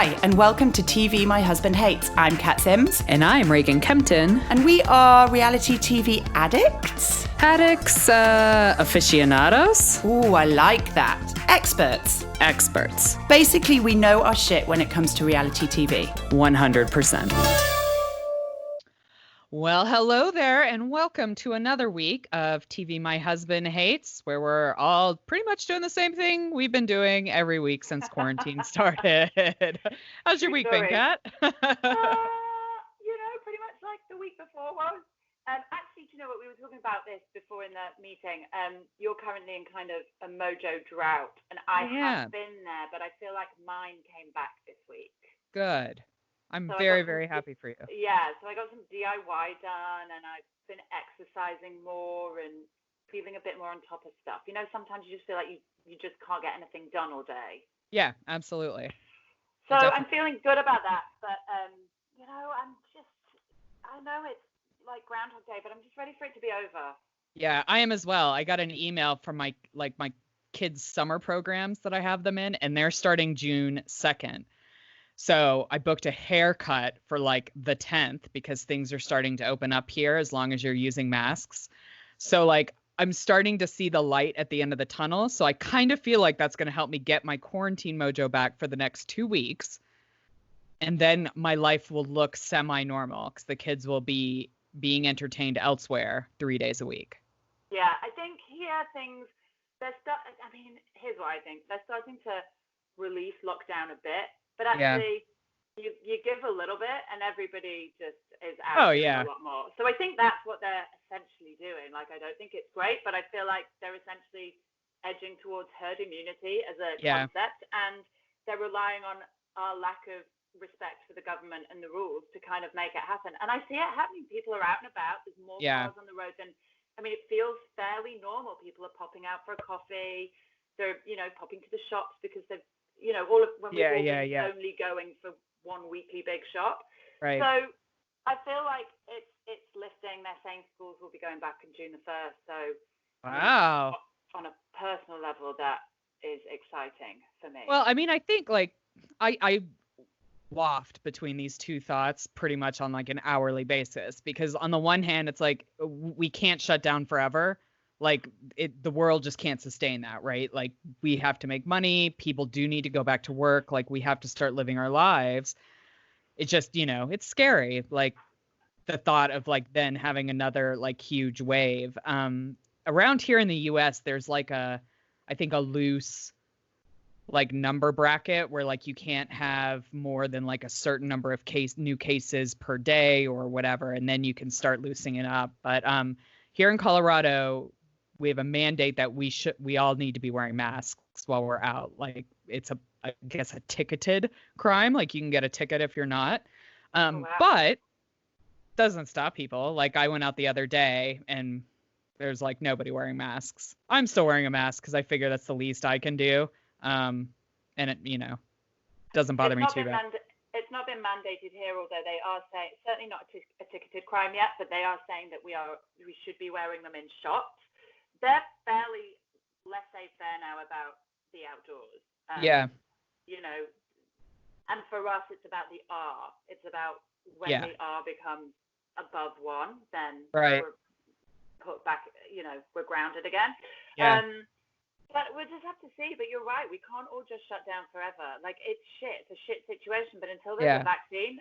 Hi, and welcome to TV My Husband Hates. I'm Kat Sims. And I'm Reagan Kempton. And we are reality TV addicts. Addicts, aficionados. Ooh, I like that. Experts. Experts. Basically, we know our shit when it comes to reality TV. 100%. Well, hello there, and welcome to another week of TV My Husband Hates, where we're all pretty much doing the same thing we've been doing every week since quarantine started. How's your week been, Kat? Pretty much like the week before was. Actually, do you know what? We were talking about this before in the meeting. You're currently in kind of a mojo drought, and I have been there, but I feel like mine came back this week. Good. I'm very, very happy for you. Yeah, so I got some DIY done, and I've been exercising more and feeling a bit more on top of stuff. You know, sometimes you just feel like you just can't get anything done all day. Yeah, absolutely. So I'm feeling good about that, but you know, I know it's like Groundhog Day, but I'm just ready for it to be over. Yeah, I am as well. I got an email from my kids' summer programs that I have them in, and they're starting June 2nd. So I booked a haircut for like the 10th because things are starting to open up here as long as you're using masks. So like I'm starting to see the light at the end of the tunnel. So I kind of feel like that's going to help me get my quarantine mojo back for the next 2 weeks. And then my life will look semi-normal because the kids will be being entertained elsewhere 3 days a week. Yeah, I think here here's what I think. They're starting to release lockdown a bit. But actually, you give a little bit, and everybody just is out a lot more. So I think that's what they're essentially doing. Like, I don't think it's great, but I feel like they're essentially edging towards herd immunity as a concept, and they're relying on our lack of respect for the government and the rules to kind of make it happen. And I see it happening. People are out and about. There's more cars on the roads, and I mean, it feels fairly normal. People are popping out for a coffee. They're, popping to the shops because they've, all of when we've all been only going for one weekly big shop. Right. So I feel like it's lifting. They're saying schools will be going back on June the 1st. So wow. On a personal level, that is exciting for me. Well, I mean, I think like I waft between these two thoughts pretty much on like an hourly basis, because on the one hand, it's like we can't shut down forever. Like the world just can't sustain that, right? Like we have to make money. People do need to go back to work. Like we have to start living our lives. It's just, it's scary. Like the thought of like then having another like huge wave. Around here in the US, there's like I think a loose like number bracket where like you can't have more than like a certain number of new cases per day or whatever. And then you can start loosening it up. But here in Colorado, we have a mandate that we all need to be wearing masks while we're out. Like it's I guess a ticketed crime. Like you can get a ticket if you're not. But doesn't stop people. Like I went out the other day and there's like nobody wearing masks. I'm still wearing a mask because I figure that's the least I can do. And it, doesn't bother me too bad. It's not been mandated here, although they are saying, certainly not a ticketed crime yet, but they are saying that we should be wearing them in shops. They're fairly laissez-faire now about the outdoors. And for us, it's about the R. It's about when the R becomes above 1, then we're put back, we're grounded again. Yeah. But we'll just have to see. But you're right. We can't all just shut down forever. Like, it's shit. It's a shit situation. But until there's a vaccine,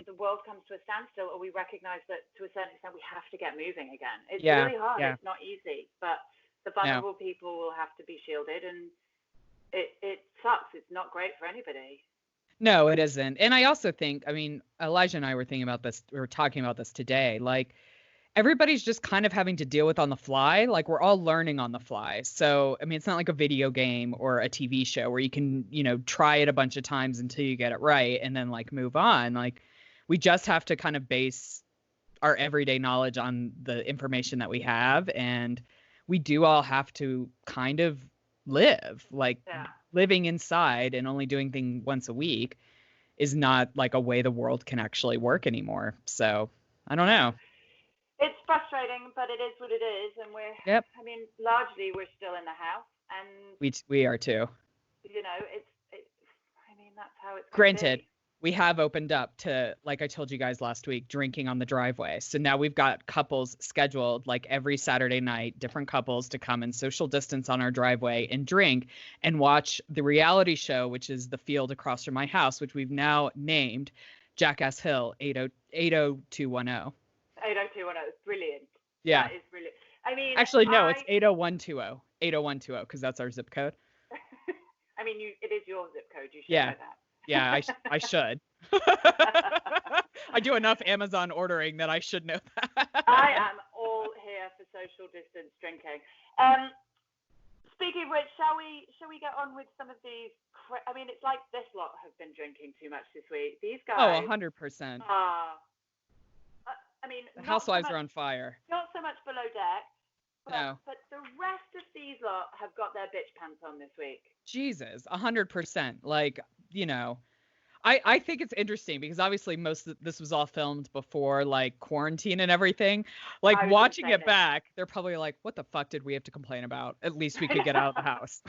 the world comes to a standstill, or we recognize that to a certain extent we have to get moving again. It's really hard. Yeah. It's not easy. But the vulnerable people will have to be shielded. And it sucks. It's not great for anybody. No, it isn't. And I also think, I mean, Elijah and I were thinking about this. We were talking about this today. Like, everybody's just kind of having to deal with on the fly. Like we're all learning on the fly. So, I mean, it's not like a video game or a TV show where you can, try it a bunch of times until you get it right and then like move on. Like we just have to kind of base our everyday knowledge on the information that we have. And we do all have to kind of live, like living inside and only doing things once a week is not like a way the world can actually work anymore. So I don't know. It's frustrating, but it is what it is, and largely we're still in the house, and we are too. It's mean, that's how it's granted. We have opened up to, like I told you guys last week, drinking on the driveway. So now we've got couples scheduled like every Saturday night, different couples to come and social distance on our driveway and drink and watch the reality show, which is The Field Across from My House, which we've now named Jackass Hill 80210. 80210 is brilliant. Yeah. That is brilliant. I mean, actually, no, it's 80120. 80120, because that's our zip code. I mean, it is your zip code. You should know that. Yeah, I should. I do enough Amazon ordering that I should know that. I am all here for social distance drinking. Speaking of which, shall we get on with some of these? I mean, it's like this lot have been drinking too much this week. These guys. Oh, 100%. I mean, the Housewives are on fire. Not so much Below Deck. No. But the rest of these lot have got their bitch pants on this week. Jesus, 100%. Like, I think it's interesting because obviously this was all filmed before like quarantine and everything. Like watching it back, they're probably like, what the fuck did we have to complain about? At least we could get out of the house.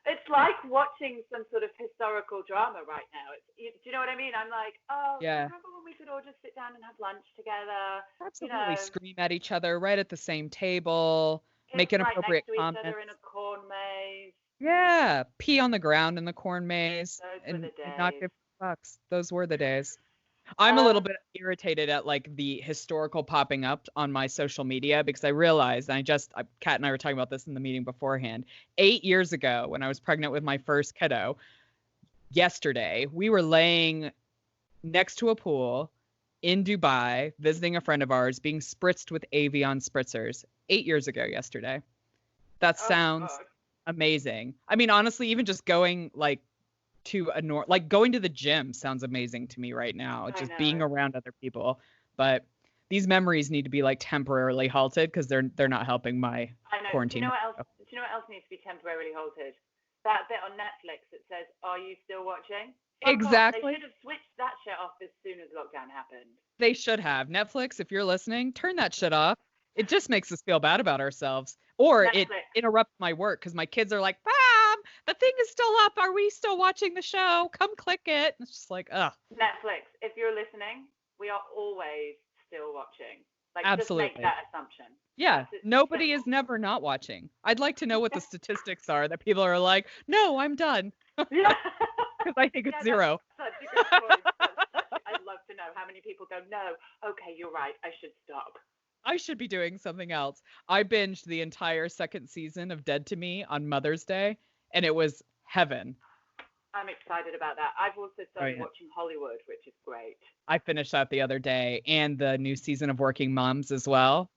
It's like watching some sort of historical drama right now. Do you know what I mean? I'm like, remember when we could all just sit down and have lunch together? Absolutely, scream at each other right at the same table, make inappropriate comments. Next to each other in a corn maze. Yeah, pee on the ground in the corn maze. Those were the days. Not give fucks. Those were the days. I'm a little bit irritated at like the historical popping up on my social media because I realized, and Kat and I were talking about this in the meeting beforehand, 8 years ago when I was pregnant with my first kiddo, yesterday, we were laying next to a pool in Dubai, visiting a friend of ours, being spritzed with Avion spritzers 8 years ago yesterday. That sounds amazing. I mean, honestly, even just going like to going to the gym sounds amazing to me right now. Just being around other people. But these memories need to be like temporarily halted because they're not helping my quarantine. Do you know what else needs to be temporarily halted? That bit on Netflix that says, "Are you still watching?" Exactly. They should have switched that shit off as soon as lockdown happened. They should have. Netflix, if you're listening, turn that shit off. It just makes us feel bad about ourselves. Or Netflix. It interrupts my work because my kids are like, Mom, the thing is still up. Are we still watching the show? Come click it. It's just like, ugh. Netflix, if you're listening, we are always still watching. Like, absolutely. Just make that assumption. Yeah, nobody is never not watching. I'd like to know what the statistics are that people are like, no, I'm done. Yeah. Because I think it's zero. That's such a good point. I'd love to know how many people go, no, okay, you're right, I should stop. I should be doing something else. I binged the entire second season of Dead to Me on Mother's Day, and it was heaven. I'm excited about that. I've also started watching Hollywood, which is great. I finished that the other day, and the new season of Working Moms as well.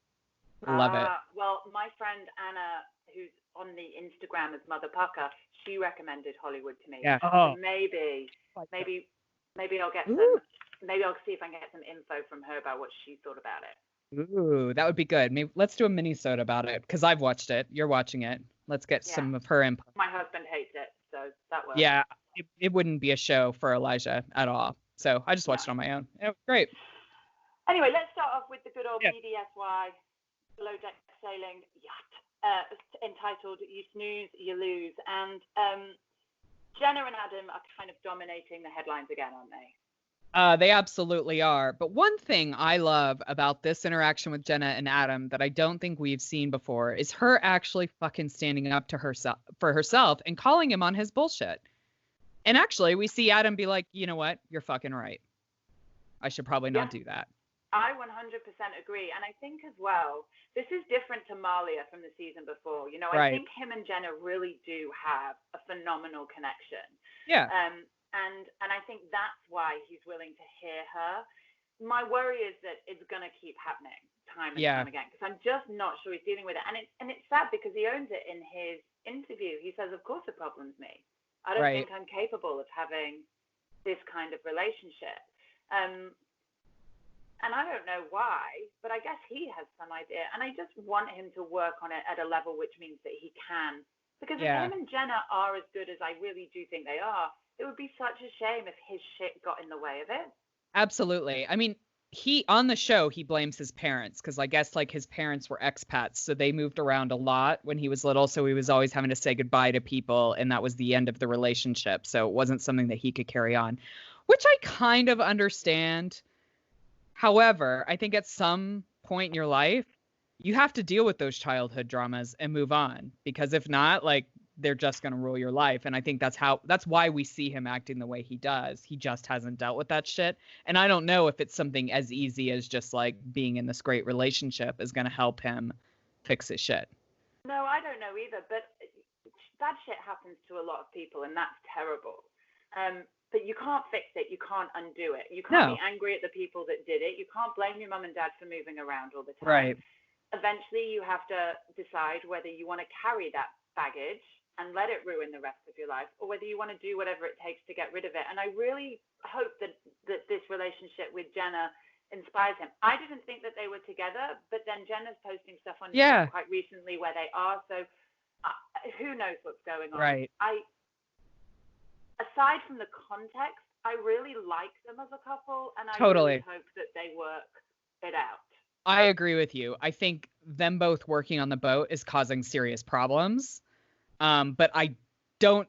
Love it. Well, my friend Anna, who's on the Instagram as Mother Pucker, she recommended Hollywood to me. Yeah. So maybe I'll get some. Maybe I'll see if I can get some info from her about what she thought about it. Ooh, that would be good. Maybe let's do a mini-sode about it because I've watched it. You're watching it. Let's get some of her input. My husband hates it, so that works. Yeah, it wouldn't be a show for Elijah at all. So I just watched it on my own. It was great. Anyway, let's start off with the good old BDSY, Below Deck Sailing Yacht, entitled You Snooze, You Lose. And Jenna and Adam are kind of dominating the headlines again, aren't they? They absolutely are. But one thing I love about this interaction with Jenna and Adam that I don't think we've seen before is her actually fucking standing up to herself and calling him on his bullshit. And actually, we see Adam be like, you know what? You're fucking right. I should probably not do that. I 100% agree. And I think as well, this is different to Malia from the season before. You know, I think him and Jenna really do have a phenomenal connection. Yeah. And I think that's why he's willing to hear her. My worry is that it's going to keep happening time and time again because I'm just not sure he's dealing with it. And it's sad because he owns it in his interview. He says, of course the problem's me. I don't think I'm capable of having this kind of relationship. And I don't know why, but I guess he has some idea. And I just want him to work on it at a level which means that he can. Because if him and Jenna are as good as I really do think they are, it would be such a shame if his shit got in the way of it. Absolutely. I mean, he on the show, he blames his parents because I guess like his parents were expats, so they moved around a lot when he was little, so he was always having to say goodbye to people, and that was the end of the relationship. So it wasn't something that he could carry on, which I kind of understand. However, I think at some point in your life, you have to deal with those childhood dramas and move on, because if not, like, they're just going to rule your life. And I think that's why we see him acting the way he does. He just hasn't dealt with that shit. And I don't know if it's something as easy as just like being in this great relationship is going to help him fix his shit. No, I don't know either. But bad shit happens to a lot of people, and that's terrible. But you can't fix it. You can't undo it. You can't be angry at the people that did it. You can't blame your mum and dad for moving around all the time. Right. Eventually, you have to decide whether you want to carry that baggage and let it ruin the rest of your life, or whether you want to do whatever it takes to get rid of it. And I really hope that this relationship with Jenna inspires him. I didn't think that they were together, but then Jenna's posting stuff on Instagram quite recently where they are. So who knows what's going on? Right. Aside from the context, I really like them as a couple, and I really hope that they work it out. I agree with you. I think them both working on the boat is causing serious problems. But I don't,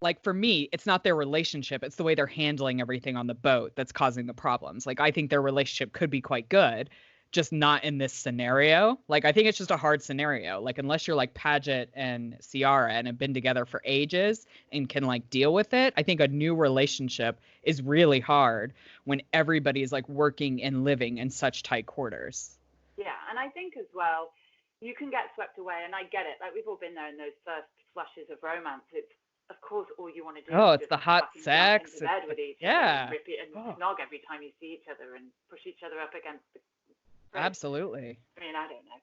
like, for me, it's not their relationship. It's the way they're handling everything on the boat that's causing the problems. Like, I think their relationship could be quite good, just not in this scenario. Like, I think it's just a hard scenario. Like, unless you're like Paget and Ciara and have been together for ages and can like deal with it, I think a new relationship is really hard when everybody is like working and living in such tight quarters. Yeah, and I think as well, you can get swept away, and I get it. Like, we've all been there in those first flushes of romance. It's, of course, all you want to do. Oh, is it's the hot sex. Into bed with each other and rip it and snog every time you see each other and push each other up against the fridge. Absolutely. I mean, I don't know.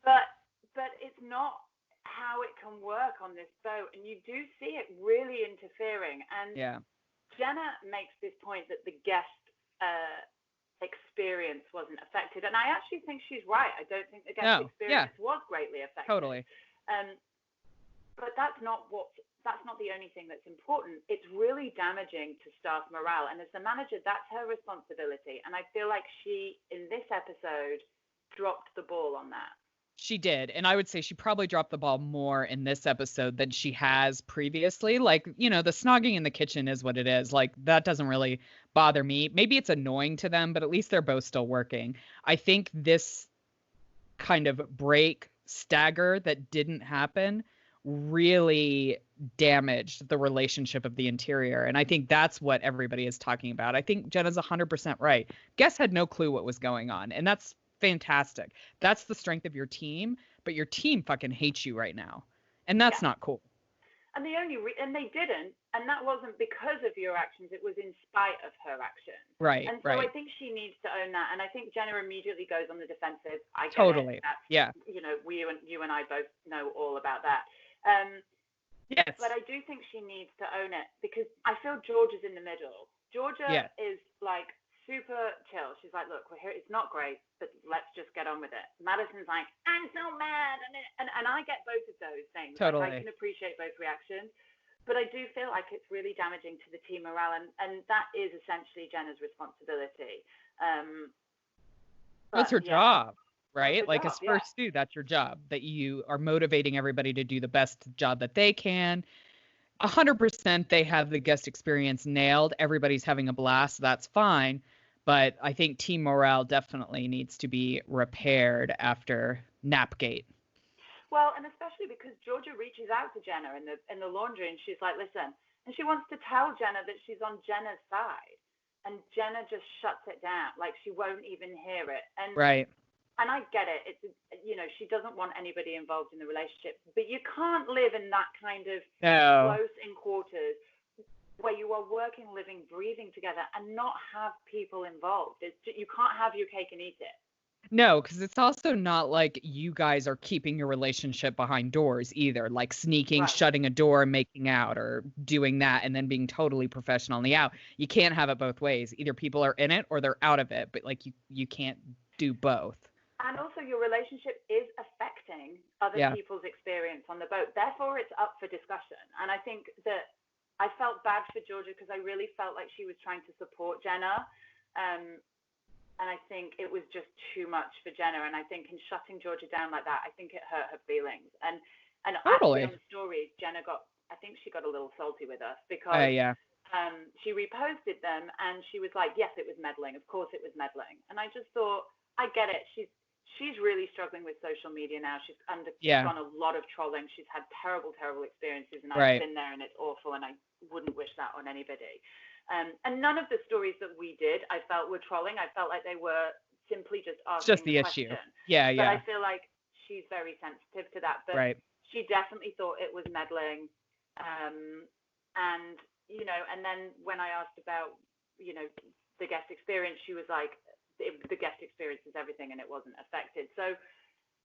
But it's not how it can work on this boat, and you do see it really interfering. And Jenna makes this point that the guest experience wasn't affected, and I actually think she's right. I don't think the guest experience was greatly affected. Totally. But that's not the only thing that's important. It's really damaging to staff morale, and as the manager, that's her responsibility. And I feel like she, in this episode, dropped the ball on that. She did. And I would say she probably dropped the ball more in this episode than she has previously. Like, you know, the snogging in the kitchen is what it is. Like, that doesn't really bother me. Maybe it's annoying to them, but at least they're both still working. I think this kind of stagger that didn't happen really damaged the relationship of the interior. And I think that's what everybody is talking about. I think Jenna's 100% right. Guests had no clue what was going on. And that's fantastic. That's the strength of your team, but your team fucking hates you right now. And that's not cool. And and they didn't, and that wasn't because of your actions, it was in spite of her actions. Right. And so I think she needs to own that. And I think Jenna immediately goes on the defensive. I get totally. It. You know, you and I both know all about that. Yes. But I do think she needs to own it, because I feel Georgia's in the middle. Georgia is like super chill. She's like, look, we're here. It's not great, but let's just get on with it. Madison's like, I'm so mad. And I get both of those things. Totally. Like, I can appreciate both reactions. But I do feel like it's really damaging to the team morale. And that is essentially Jenna's responsibility. That's her job, right? Like, as first due, that's your job. That you are motivating everybody to do the best job that they can. 100% they have the guest experience nailed. Everybody's having a blast. So that's fine. But I think team morale definitely needs to be repaired after Napgate. Well, and especially because Georgia reaches out to Jenna in the laundry, and she's like, listen, and she wants to tell Jenna that she's on Jenna's side. And Jenna just shuts it down. Like, she won't even hear it. And right. And I get it. It's, you know, she doesn't want anybody involved in the relationship, but you can't live in that kind of close in quarters where you are working, living, breathing together and not have people involved. You can't have your cake and eat it. No, because it's also not like you guys are keeping your relationship behind doors either, like sneaking, shutting a door, making out, or doing that and then being totally professional on the out. You can't have it both ways. Either people are in it or they're out of it, but like you can't do both. And also your relationship is affecting other people's experience on the boat. Therefore, it's up for discussion. And I think that I felt bad for Georgia because I really felt like she was trying to support Jenna. And I think it was just too much for Jenna. And I think in shutting Georgia down like that, I think it hurt her feelings. And totally. actually on the stories, Jenna I think she got a little salty with us because she reposted them and she was like, yes, it was meddling. Of course it was meddling. And I just thought, I get it. She's really struggling with social media now. She's undergone a lot of trolling. She's had terrible, terrible experiences. And I've been there and it's awful. And I wouldn't wish that on anybody. And none of the stories that we did, I felt were trolling. I felt like they were simply just asking the question. issue. Yeah. But I feel like she's very sensitive to that. But she definitely thought it was meddling. And, you know, and then when I asked about, you know, the guest experience, she was like, the guest experience is everything and it wasn't affected. So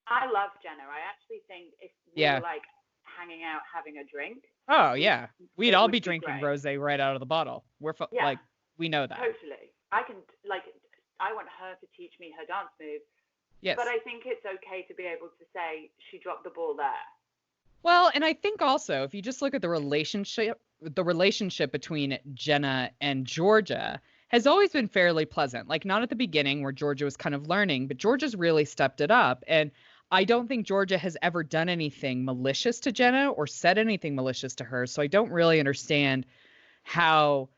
I love Jenna. I actually think if we were like hanging out having a drink. Oh yeah, we'd all be drinking rosé right out of the bottle. We're like, we know that. Totally. I want her to teach me her dance moves. Yes. But I think it's okay to be able to say she dropped the ball there. Well, and I think also if you just look at the relationship between Jenna and Georgia has always been fairly pleasant. Like not at the beginning where Georgia was kind of learning, but Georgia's really stepped it up. And I don't think Georgia has ever done anything malicious to Jenna or said anything malicious to her. So I don't really understand how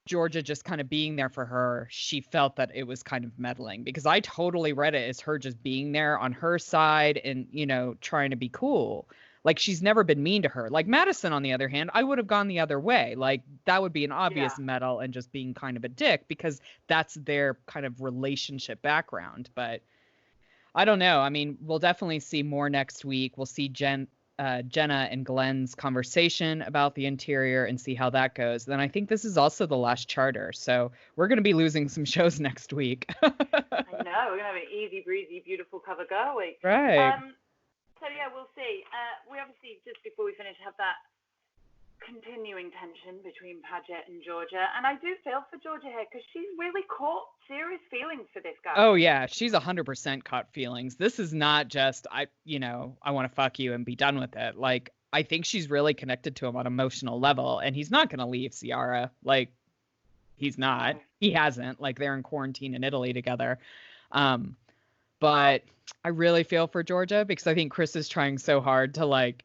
Georgia just kind of being there for her, she felt that it was kind of meddling, because I totally read it as her just being there on her side and, you know, trying to be cool. Like she's never been mean to her. Like Madison, on the other hand, I would have gone the other way. Like that would be an obvious meddle and just being kind of a dick because that's their kind of relationship background. But I don't know. I mean, we'll definitely see more next week. We'll see Jenna and Glenn's conversation about the interior and see how that goes. Then I think this is also the last charter. So we're going to be losing some shows next week. I know. We're going to have an easy breezy, beautiful cover girl week. Right. So yeah, we'll see. We obviously, just before we finish, have that continuing tension between Paget and Georgia, and I do feel for Georgia here because she's really caught serious feelings for this guy. Oh yeah, she's 100% caught feelings. This is not just I want to fuck you and be done with it. Like I think she's really connected to him on an emotional level, and he's not gonna leave Ciara. Like he's not. He hasn't. Like they're in quarantine in Italy together. But I really feel for Georgia because I think Chris is trying so hard to like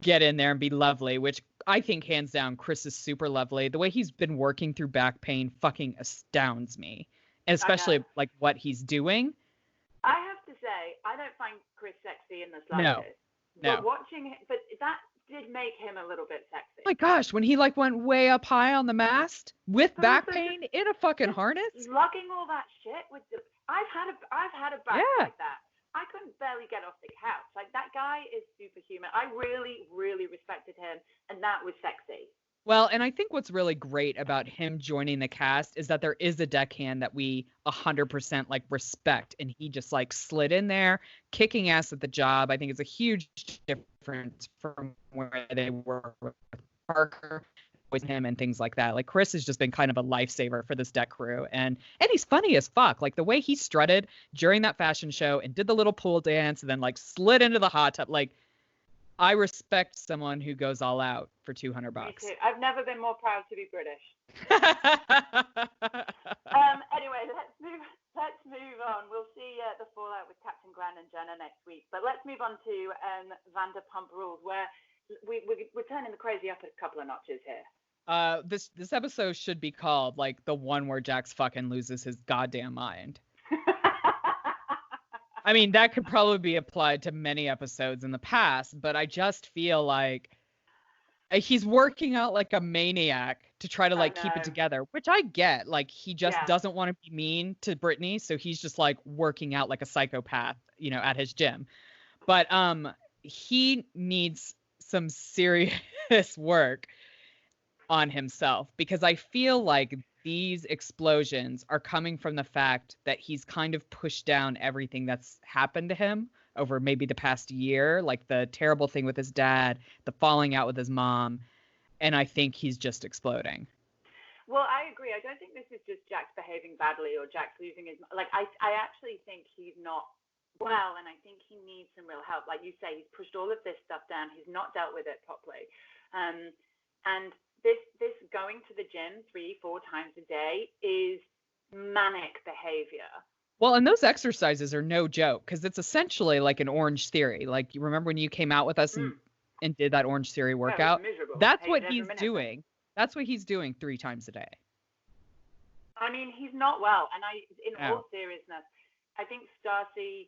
get in there and be lovely, which I think hands down Chris is super lovely. The way he's been working through back pain fucking astounds me, and especially like what he's doing. I have to say, I don't find Chris sexy in the slightest. No. But watching him, but that did make him a little bit sexy. Oh my gosh, when he like went way up high on the mast with back pain in a fucking harness, lugging all that shit with the. I've had a back like that. I couldn't barely get off the couch. Like that guy is superhuman. I really, really respected him, and that was sexy. Well, and I think what's really great about him joining the cast is that there is a deckhand that we 100% like respect, and he just like slid in there, kicking ass at the job. I think it's a huge difference from where they were with Parker, with him, and things like that. Like Chris has just been kind of a lifesaver for this deck crew, and he's funny as fuck. Like the way he strutted during that fashion show and did the little pool dance and then like slid into the hot tub. Like I respect someone who goes all out for $200. Me too. I've never been more proud to be British. Anyway, let's move on. We'll see the fallout with Captain Glenn and Jenna next week. But let's move on to Vanderpump Rules, where we're turning the crazy up a couple of notches here. This episode should be called like the one where Jax fucking loses his goddamn mind. I mean, that could probably be applied to many episodes in the past, but I just feel like he's working out like a maniac to try to like keep it together, which I get. Like he just doesn't want to be mean to Brittany, so he's just like working out like a psychopath, you know, at his gym. But he needs some serious work on himself, because I feel like these explosions are coming from the fact that he's kind of pushed down everything that's happened to him over maybe the past year, like the terrible thing with his dad, the falling out with his mom, and I think he's just exploding. Well, I agree. I don't think this is just Jax behaving badly or Jax losing his... Like, I actually think he's not well, and I think he needs some real help. Like you say, he's pushed all of this stuff down. He's not dealt with it properly. And this going to the gym 3-4 times a day is manic behavior. Well, and those exercises are no joke because it's essentially like an Orange Theory. Like, you remember when you came out with us and did that Orange Theory workout? Yeah, it was miserable. That's what he's doing. That's what he's doing 3 times a day. I mean, he's not well. And in all seriousness, I think Stacy,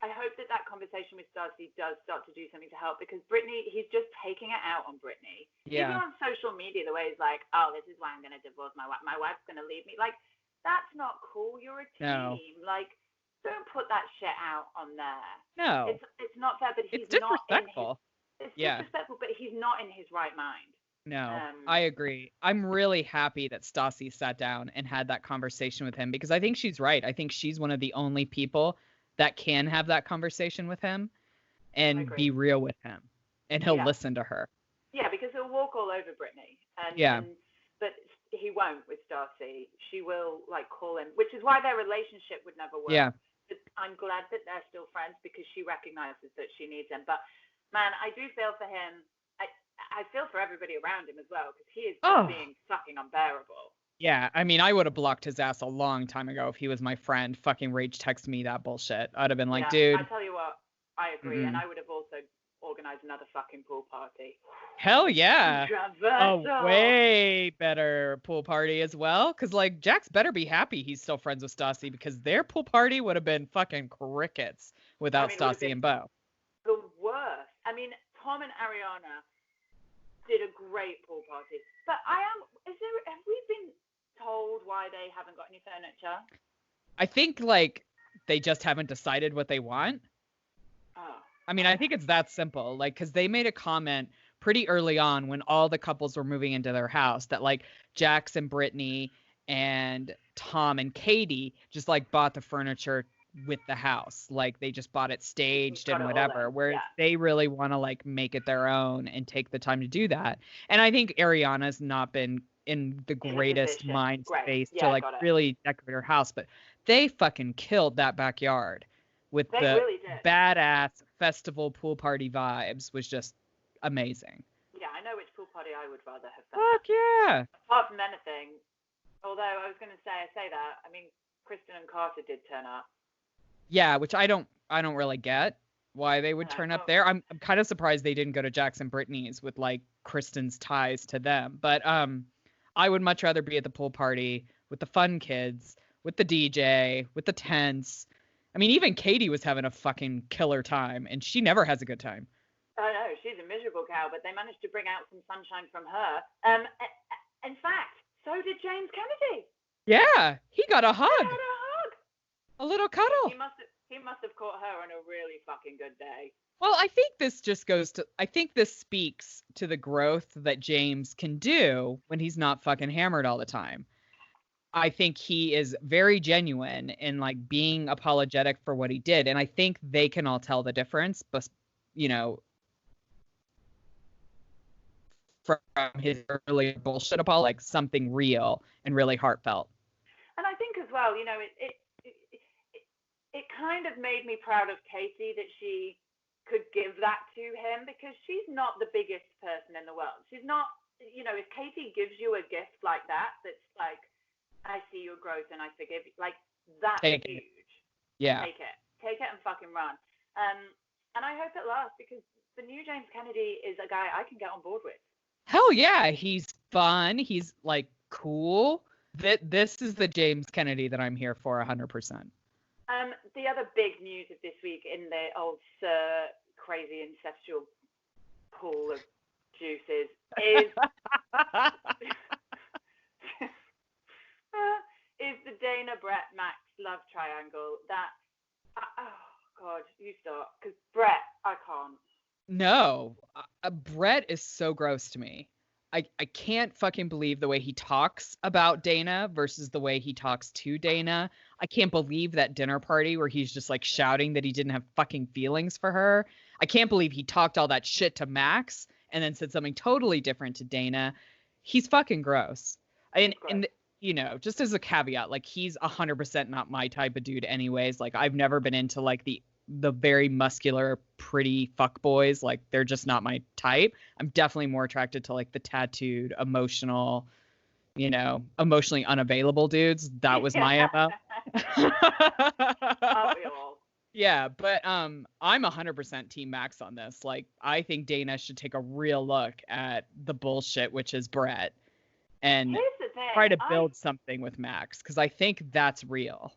I hope that conversation with Stacy does start to do something to help, because Brittany, he's just taking it out on Brittany. Yeah. Even on social media, the way he's like, oh, this is why I'm going to divorce my wife. My wife's going to leave me. Like, that's not cool. You're a team. No. Like, don't put that shit out on there. No. It's not fair, but he's it's disrespectful. It's disrespectful, but he's not in his right mind. No, I agree. I'm really happy that Stassi sat down and had that conversation with him, because I think she's right. I think she's one of the only people that can have that conversation with him and be real with him, and he'll listen to her. Yeah, because he'll walk all over Brittany. But he won't with Stassi. She will like call him, which is why their relationship would never work. Yeah. But I'm glad that they're still friends, because she recognizes that she needs him. But man, I do feel for him. I feel for everybody around him as well, because he is being fucking unbearable. Yeah, I mean, I would have blocked his ass a long time ago if he was my friend. Fucking rage text me that bullshit. I'd have been like, dude. I tell you what, I agree, and I would have also organized another fucking pool party. Hell yeah. A way better pool party as well, because like Jax better be happy he's still friends with Stassi, because their pool party would have been fucking crickets without Stassi and Beau. The worst. I mean, Tom and Ariana did a great pool party, but have we been told why they haven't got any furniture? I think like they just haven't decided what they want. Oh. I mean, I think it's that simple. Like, because they made a comment pretty early on when all the couples were moving into their house that like Jax and Brittany and Tom and Katie just like bought the furniture with the house. Like they just bought it staged and whatever, whereas they really want to like make it their own and take the time to do that. And I think Ariana's not been in the greatest mind space to like really decorate her house, but they fucking killed that backyard with the badass festival pool party vibes. Was just amazing. Yeah, I know which pool party I would rather have done. Fuck yeah. Apart from anything, although I was going to say that, I mean, Kristen and Carter did turn up. Yeah, which I don't really get why they would turn up there. I'm kind of surprised they didn't go to Jax and Brittany's with like Kristen's ties to them. But I would much rather be at the pool party with the fun kids, with the DJ, with the tents. I mean, even Katie was having a fucking killer time, and she never has a good time. I know, she's a miserable cow, but they managed to bring out some sunshine from her. In fact, so did James Kennedy. Yeah, he got a hug. A little cuddle. He must have caught her on a really fucking good day. Well, I think this just I think this speaks to the growth that James can do when he's not fucking hammered all the time. I think he is very genuine in like being apologetic for what he did. And I think they can all tell the difference, but you know, from his early bullshit apology, like something real and really heartfelt. And I think as well, you know, it kind of made me proud of Katie that she could give that to him, because she's not the biggest person in the world. She's not, you know, if Katie gives you a gift like that's like, I see your growth and I forgive you, like that's huge. Yeah. Take it and fucking run. And I hope it lasts, because the new James Kennedy is a guy I can get on board with. Hell yeah, he's fun. He's like cool. This is the James Kennedy that I'm here for 100%. The other big news of this week in the old crazy incestual pool of juices is is the Dana Brett Max love triangle. That oh god, you start, because Brett, I can't. No, Brett is so gross to me. I can't fucking believe the way he talks about Dana versus the way he talks to Dana. I can't believe that dinner party where he's just like shouting that he didn't have fucking feelings for her. I can't believe he talked all that shit to Max and then said something totally different to Dana. He's fucking gross. And you know, just as a caveat, like he's 100% not my type of dude anyways. Like I've never been into like the very muscular, pretty fuck boys. Like they're just not my type. I'm definitely more attracted to like the tattooed, emotional, emotionally unavailable dudes. That was my MO. Aren't we all? Yeah, but I'm 100% Team Max on this. Like, I think Dana should take a real look at the bullshit, which is Brett, and try to build something with Max, because I think that's real.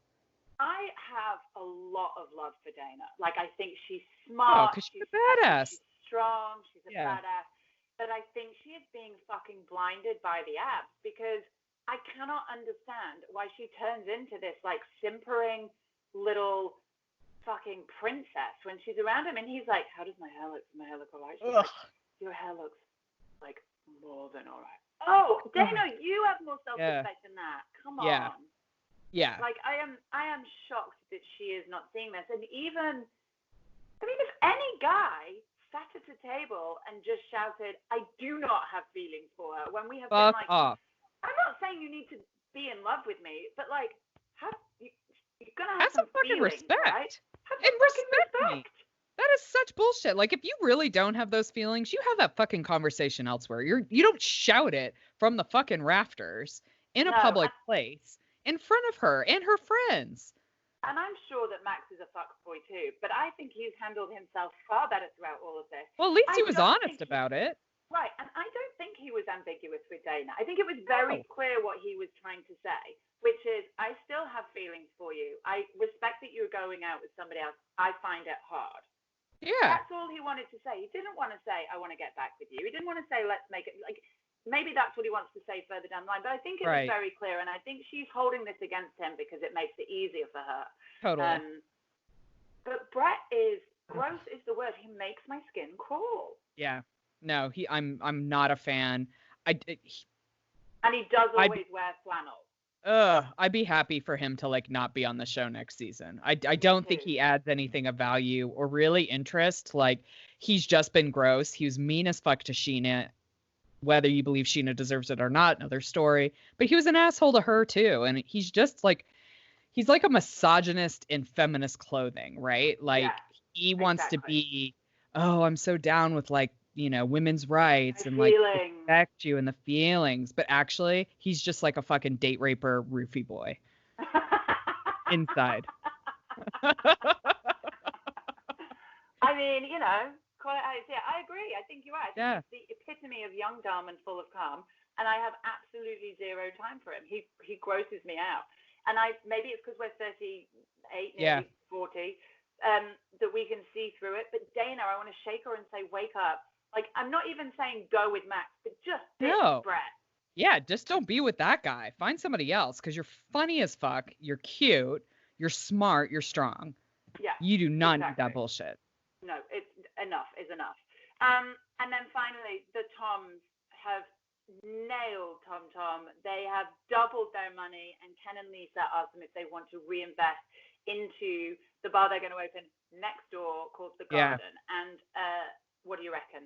I have a lot of love for Dana. Like, I think she's smart. Because she's a badass. She's strong. She's a badass. But I think she is being fucking blinded by the abs, because I cannot understand why she turns into this, like, simpering little fucking princess when she's around him, and he's like, how does my hair look? Does my hair look all right? She's like, your hair looks like more than all right. Oh, Dana, you have more self-respect than that. Come on. Yeah. Like, I am shocked that she is not seeing this. And even, I mean, if any guy sat at a table and just shouted, I do not have feelings for her, when we have been like, off. I'm not saying you need to be in love with me, but like, you're gonna have some fucking respect. Right? And respect me. That is such bullshit. Like, if you really don't have those feelings, you have that fucking conversation elsewhere. You don't shout it from the fucking rafters in a public place in front of her and her friends. And I'm sure that Max is a fuckboy too, but I think he's handled himself far better throughout all of this. Well, at least he was honest about it. Right, and I don't think he was ambiguous with Dana. I think it was very clear what he was trying to say, which is, I still have feelings for you. I respect that you're going out with somebody else. I find it hard. Yeah. That's all he wanted to say. He didn't want to say, I want to get back with you. He didn't want to say, let's make it, like, maybe that's what he wants to say further down the line. But I think it was very clear, and I think she's holding this against him because it makes it easier for her. Totally. But Brett is, gross is the word. He makes my skin crawl. Yeah. No, I'm not a fan. And he does always wear flannel. I'd be happy for him to, like, not be on the show next season. I don't think he adds anything of value or really interest. Like, he's just been gross. He was mean as fuck to Sheena. Whether you believe Sheena deserves it or not, another story. But he was an asshole to her too. And he's just like, he's like a misogynist in feminist clothing, right? Like, he wants to be, I'm so down with, like, women's rights and like respect you and the feelings, but actually he's just like a fucking date raper roofie boy inside. I mean, call it how you see it. I agree. I think you're right. I think it's the epitome of young, dumb, and full of calm, and I have absolutely zero time for him. He grosses me out, and maybe it's because we're 38, nearly 40, that we can see through it. But Dana, I want to shake her and say, wake up. Like, I'm not even saying go with Max, but just Brett. Yeah, just don't be with that guy. Find somebody else, because you're funny as fuck. You're cute. You're smart. You're strong. Yeah. You do not need that bullshit. No, it's enough is enough. And then finally, the Toms have nailed Tom. They have doubled their money, and Ken and Lisa ask them if they want to reinvest into the bar they're going to open next door called The Garden. And what do you reckon?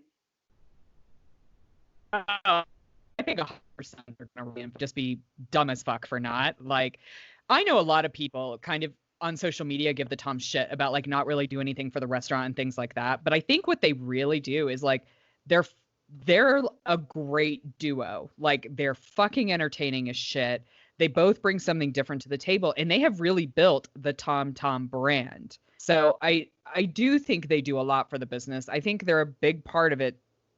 I think 100% they're going to just be dumb as fuck for not. Like, I know a lot of people kind of on social media give the Tom shit about, like, not really do anything for the restaurant and things like that. But I think what they really do is, like, they're a great duo. Like, they're fucking entertaining as shit. They both bring something different to the table, and they have really built the Tom brand. So I do think they do a lot for the business. I think they're a big part of it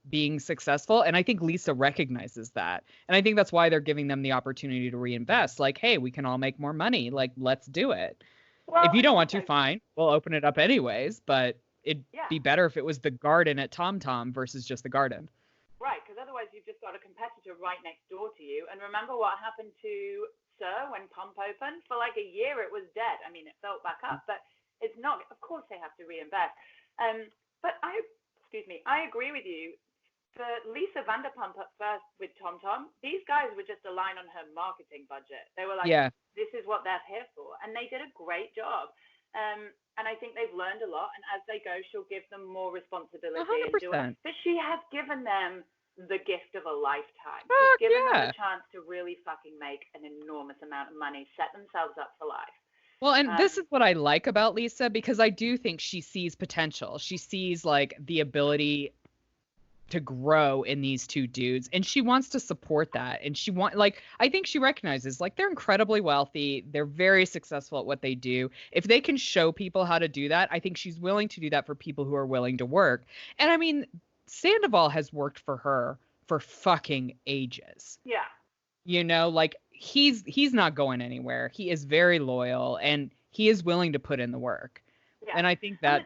being successful. And I think Lisa recognizes that. And I think that's why they're giving them the opportunity to reinvest. Like, hey, we can all make more money. Like, let's do it. Well, if you don't want to, fine. We'll open it up anyways. But it'd be better if it was the Garden at Tom versus just the Garden. Right, because otherwise you've just got a competitor right next door to you. And remember what happened to Sir when Pump opened? For like a year it was dead. I mean, it felt back up, but it's not. Of course they have to reinvest. But I agree with you. For Lisa Vanderpump at first with Tom, these guys were just a line on her marketing budget. They were like, this is what they're here for. And they did a great job. And I think they've learned a lot. And as they go, she'll give them more responsibility. 100%. But she has given them the gift of a lifetime. She's given them a chance to really fucking make an enormous amount of money, set themselves up for life. Well, and this is what I like about Lisa, because I do think she sees potential. She sees, like, the ability to grow in these two dudes, and she wants to support that. And I think she recognizes, like, they're incredibly wealthy, they're very successful at what they do. If they can show people how to do that, I think she's willing to do that for people who are willing to work. And I mean, Sandoval has worked for her for fucking ages. Yeah. You know, like, he's not going anywhere. He is very loyal, and he is willing to put in the work. Yeah. And I think that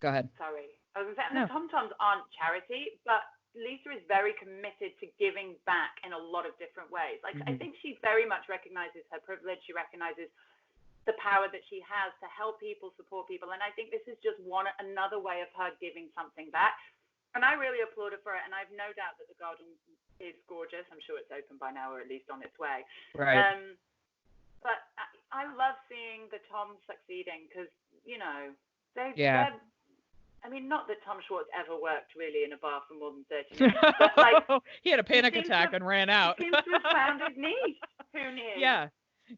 go ahead. Sorry. I was saying, the Tom-Toms aren't charity, but Lisa is very committed to giving back in a lot of different ways. Like, I think she very much recognizes her privilege. She recognizes the power that she has to help people, support people. And I think this is just another way of her giving something back. And I really applaud her for it. And I have no doubt that the garden is gorgeous. I'm sure it's open by now, or at least on its way. Right. But I love seeing the Toms succeeding because, you know, they're I mean, not that Tom Schwartz ever worked really in a bar for more than 30 minutes, but like he had a panic attack and ran out. He seems to have found his niche. Who knew?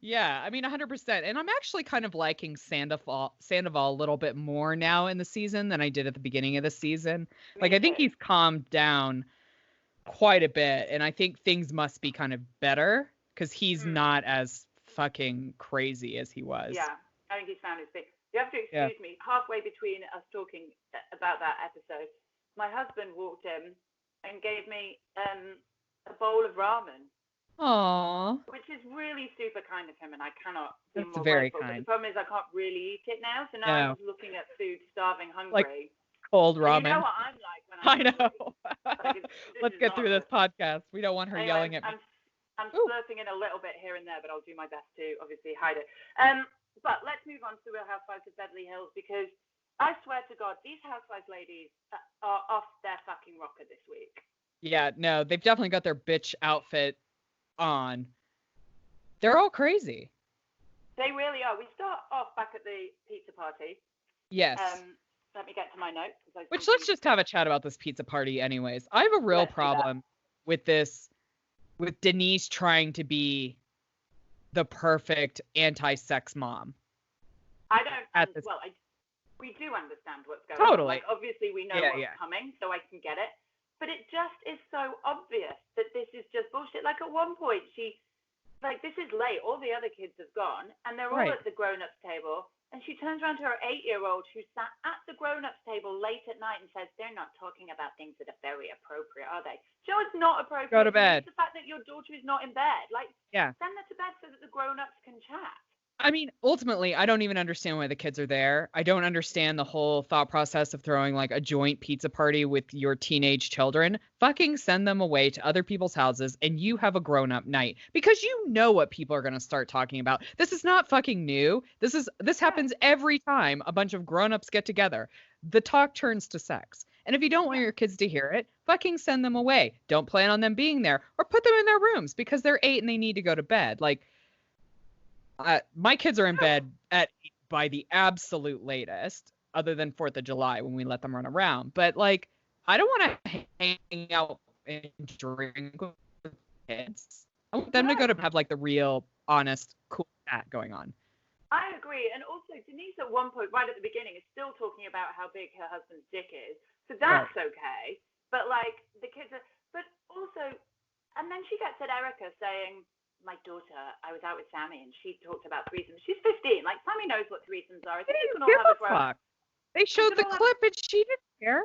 Yeah. I mean, 100%. And I'm actually kind of liking Sandoval a little bit more now in the season than I did at the beginning of the season. Like, I think he's calmed down quite a bit, and I think things must be kind of better because he's not as fucking crazy as he was. Yeah, I think he's found his thing. You have to excuse me. Halfway between us talking about that episode, my husband walked in and gave me a bowl of ramen. Aww. Which is really super kind of him, and I cannot be That's more very grateful. kind. But the problem is I can't really eat it now, so now I'm just looking at food, starving, hungry. Like cold ramen. You know what I'm like when I'm hungry. Like, let's get through this podcast. We don't want her yelling at me. I'm slurping in a little bit here and there, but I'll do my best to obviously hide it. But let's move on to the Real Housewives of Beverly Hills, because I swear to God, these Housewives ladies are off their fucking rocker this week. Yeah, no, they've definitely got their bitch outfit on. They're all crazy. They really are. We start off back at the pizza party. Yes. Let me get to my notes. Which, let's just have a chat about this pizza party anyways. I have a real problem with this, with Denise trying to be the perfect anti-sex mom. I don't. We do understand what's going on. Like, obviously, we know what's coming, so I can get it. But it just is so obvious that this is just bullshit. Like, at one point, this is late. All the other kids have gone, and they're all at the grown-ups table. And she turns around to her 8-year-old who sat at the grown-ups table late at night and says, "They're not talking about things that are very appropriate, are they?" So it's not appropriate. Go to bed. It's the fact that your daughter is not in bed. Send her to bed so that the grown-ups can chat. I mean, ultimately, I don't even understand why the kids are there. I don't understand the whole thought process of throwing like a joint pizza party with your teenage children. Fucking send them away to other people's houses and you have a grown-up night, because you know what people are going to start talking about. This is not fucking new. This happens every time a bunch of grown-ups get together. The talk turns to sex. And if you don't want your kids to hear it, fucking send them away. Don't plan on them being there, or put them in their rooms because they're 8 and they need to go to bed. Like, my kids are in bed at 8 by the absolute latest, other than 4th of July when we let them run around. But like, I don't want to hang out and drink with kids. I want them to go to have like the real, honest, cool chat going on. I agree. And also, Denise at one point, right at the beginning, is still talking about how big her husband's dick is. So that's okay. But like, the kids are, but also, and then she gets at Erica saying, "My daughter, I was out with Sammy and she talked about threesomes." She's 15. Like, Sammy knows what threesomes are. I think you can all have a grown-up. They showed the clip and she didn't care.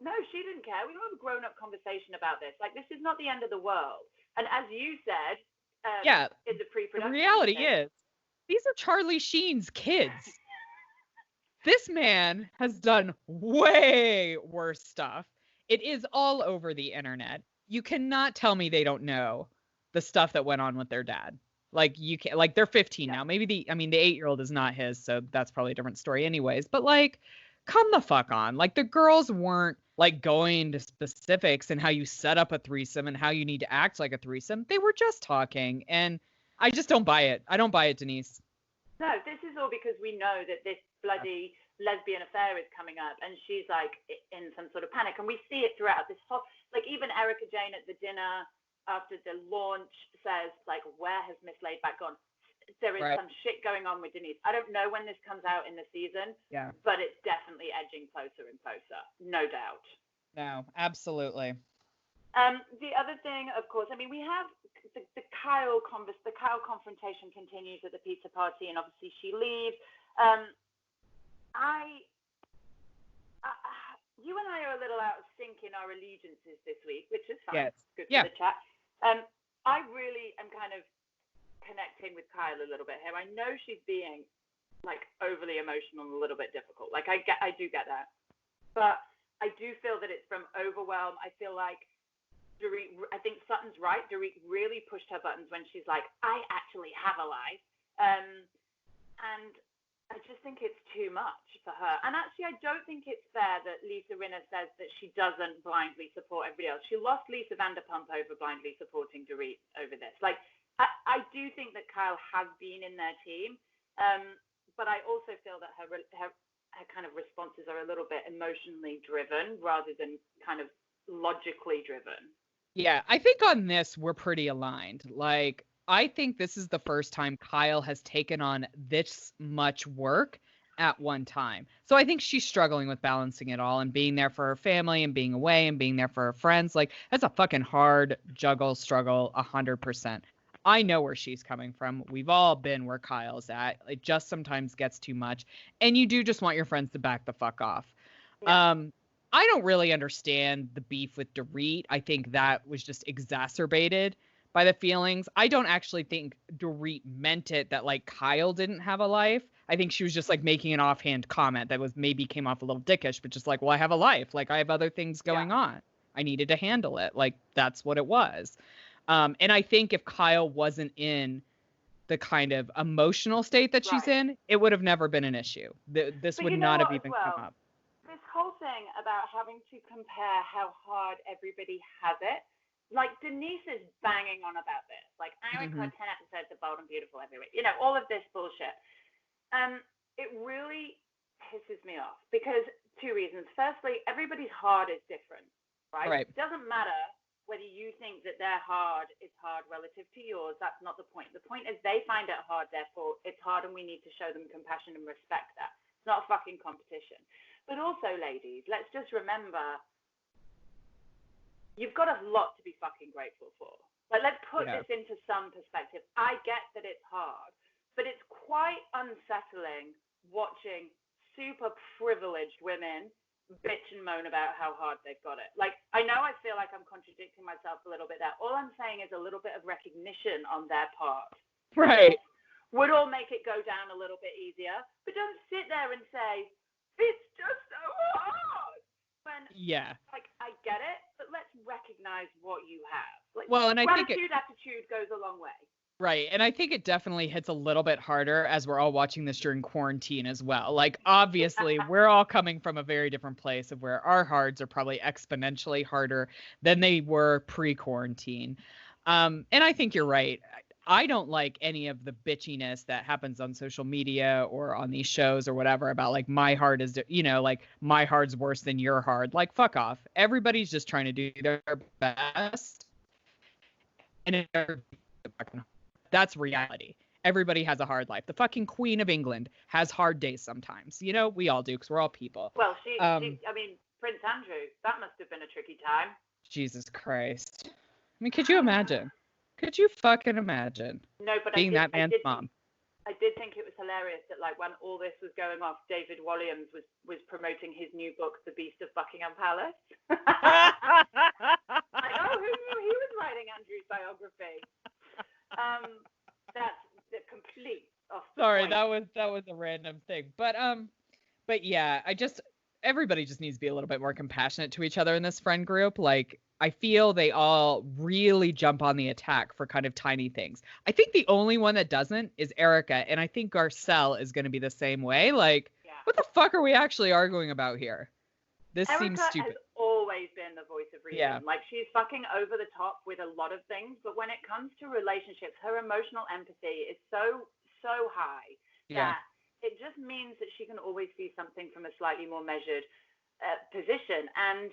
No, she didn't care. We can have a grown-up conversation about this. Like, this is not the end of the world. And as you said, in the pre-production, the reality is, these are Charlie Sheen's kids. This man has done way worse stuff. It is all over the internet. You cannot tell me they don't know the stuff that went on with their dad. Like, you can't, like, they're 15 now. Maybe the 8-year-old is not his, so that's probably a different story anyways. But like, come the fuck on. Like, the girls weren't like going into specifics and how you set up a threesome and how you need to act like a threesome. They were just talking, and I just don't buy it. I don't buy it, Denise. No, this is all because we know that this bloody lesbian affair is coming up, and she's like in some sort of panic, and we see it throughout this whole, like, even Erica Jane at the dinner after the launch says, like, "Where has Miss Laidback gone?" There is some shit going on with Denise. I don't know when this comes out in the season, but it's definitely edging closer and closer, no doubt. No, absolutely. The other thing, of course, I mean, we have the Kyle confrontation continues at the pizza party, and obviously she leaves. You and I are a little out of sync in our allegiances this week, which is fine. Yes. Good for the chat. I really am kind of connecting with Kyle a little bit here. I know she's being like overly emotional and a little bit difficult. Like I do get that, but I do feel that it's from overwhelm. I feel like I think Sutton's right. Dorit really pushed her buttons when she's like, I actually have a life. And I just think it's too much for her. And actually, I don't think it's fair that Lisa Rinna says that she doesn't blindly support everybody else. She lost Lisa Vanderpump over blindly supporting Dorit over this. Like, I do think that Kyle has been in their team. But I also feel that her kind of responses are a little bit emotionally driven rather than kind of logically driven. Yeah, I think on this, we're pretty aligned. Like, I think this is the first time Kyle has taken on this much work at one time. So I think she's struggling with balancing it all and being there for her family and being away and being there for her friends. Like, that's a fucking hard struggle, 100%. I know where she's coming from. We've all been where Kyle's at. It just sometimes gets too much. And you do just want your friends to back the fuck off. Yeah. I don't really understand the beef with Dorit. I think that was just exacerbated by the feelings. I don't actually think Dorit meant it that like Kyle didn't have a life. I think she was just like making an offhand comment that was maybe came off a little dickish, but just like, well, I have a life. Like I have other things going on. I needed to handle it. Like that's what it was. And I think if Kyle wasn't in the kind of emotional state that she's in, it would have never been an issue. This would not have even come up. This whole thing about having to compare how hard everybody has it, like Denise is banging on about this. Like I record 10 episodes of Bold and Beautiful every week. You know, all of this bullshit. It really pisses me off because two reasons. Firstly, everybody's hard is different, right? It doesn't matter whether you think that their hard is hard relative to yours. That's not the point. The point is they find it hard, therefore it's hard, and we need to show them compassion and respect that. It's not a fucking competition. But also, ladies, let's just remember, you've got a lot to be fucking grateful for. Like, let's put this into some perspective. I get that it's hard, but it's quite unsettling watching super privileged women bitch and moan about how hard they've got it. Like, I know I feel like I'm contradicting myself a little bit there. All I'm saying is a little bit of recognition on their part. Right. Would all make it go down a little bit easier, but don't sit there and say, it's just so hard. When, like, I get it, but let's recognize what you have. Like, well, and I think attitude goes a long way. Right. And I think it definitely hits a little bit harder as we're all watching this during quarantine as well. Like, obviously, we're all coming from a very different place of where our hards are probably exponentially harder than they were pre-quarantine. And I think you're right. I don't like any of the bitchiness that happens on social media or on these shows or whatever about like my hard is, you know, like my hard's worse than your hard. Like, fuck off. Everybody's just trying to do their best. And that's reality. Everybody has a hard life. The fucking Queen of England has hard days sometimes. You know, we all do because we're all people. Well, I mean, Prince Andrew, that must have been a tricky time. Jesus Christ. I mean, could you imagine? Could you fucking imagine? No, but being that man's mom? I did think it was hilarious that, like, when all this was going off, David Walliams was promoting his new book, The Beast of Buckingham Palace. Like, oh, who knew he was writing Andrew's biography? That's the complete off the Sorry, point. that was a random thing, but yeah, everybody just needs to be a little bit more compassionate to each other in this friend group. Like, I feel they all really jump on the attack for kind of tiny things. I think the only one that doesn't is Erica, and I think Garcelle is going to be the same way. Like, what the fuck are we actually arguing about here? This seems stupid. Erica has always been the voice of reason. Yeah. Like, she's fucking over the top with a lot of things, but when it comes to relationships, her emotional empathy is so high that it just means that she can always see something from a slightly more measured position. And,